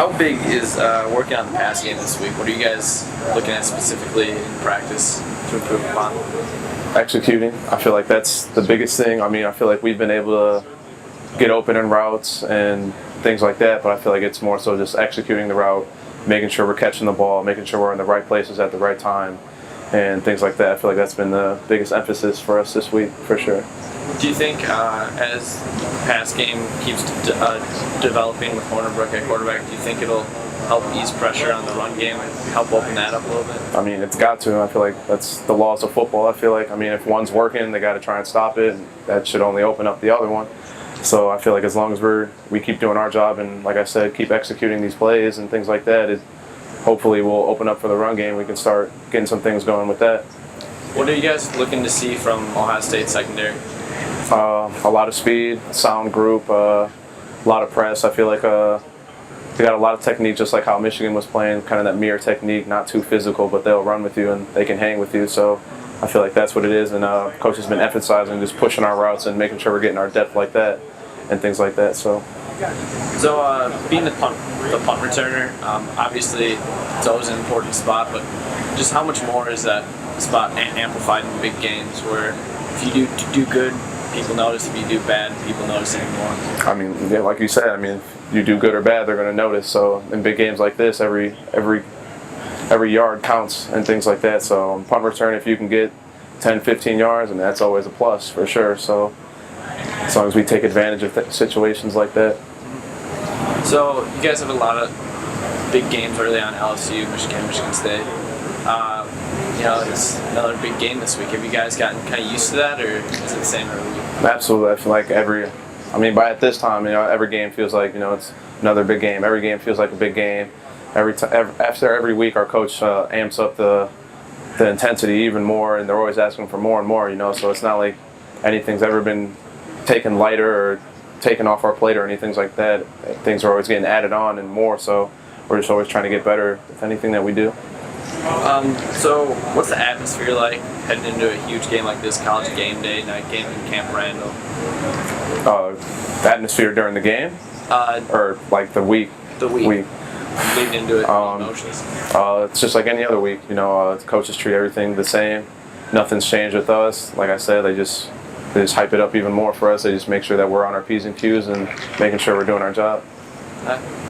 How big is working on the pass game this week? What are you guys looking at specifically in practice to improve upon? Executing. I feel like that's the biggest thing. I mean, I feel like we've been able to get open in routes and things like that, but I feel like it's more so just executing the route, making sure we're catching the ball, making sure we're in the right places at the right time, and things like that. I feel like that's been the biggest emphasis for us this week, for sure. Do you think as the pass game keeps developing with Hornibrook at quarterback, do you think it'll help ease pressure on the run game and help open that up a little bit? I mean, it's got to. I feel like that's the laws of football. I feel like, I mean, if one's working, they got to try and stop it, and that should only open up the other one. So I feel like as long as we keep doing our job and, like I said, keep executing these plays and things like that, it hopefully will open up for the run game. We can start getting some things going with that. What are you guys looking to see from Ohio State secondary? A lot of speed, sound group, a lot of press. I feel like they got a lot of technique, just like how Michigan was playing, kind of that mirror technique, not too physical, but they'll run with you and they can hang with you. So I feel like that's what it is, and coach has been emphasizing just pushing our routes and making sure we're getting our depth like that and things like that. So being the punt returner, obviously it's always an important spot, but just how much more is that spot amplified in big games where if you do good, people notice; if you do bad, people notice even more? I mean, yeah, like you said, I mean, if you do good or bad, they're going to notice. So in big games like this, every yard counts and things like that. So punt return, if you can get 10, 15 yards, and that's always a plus for sure. So as long as we take advantage of situations like that. So you guys have a lot of big games early on: LSU, Michigan State. It's another big game this week. Have you guys gotten kind of used to that, or is it the same every week? Absolutely. I feel like by at this time, every game feels like, it's another big game. Every game feels like a big game. After every week, our coach amps up the intensity even more, and they're always asking for more and more, So it's not like anything's ever been taken lighter or taken off our plate or anything like that. Things are always getting added on and more, so we're just always trying to get better with anything that we do. So what's the atmosphere like heading into a huge game like this, college game day, night game in Camp Randall? The atmosphere during the game? Or like the week? The week. Leading into it, emotions. It's just like any other week, the coaches treat everything the same. Nothing's changed with us. Like I said, they just hype it up even more for us. They just make sure that we're on our P's and Q's and making sure we're doing our job.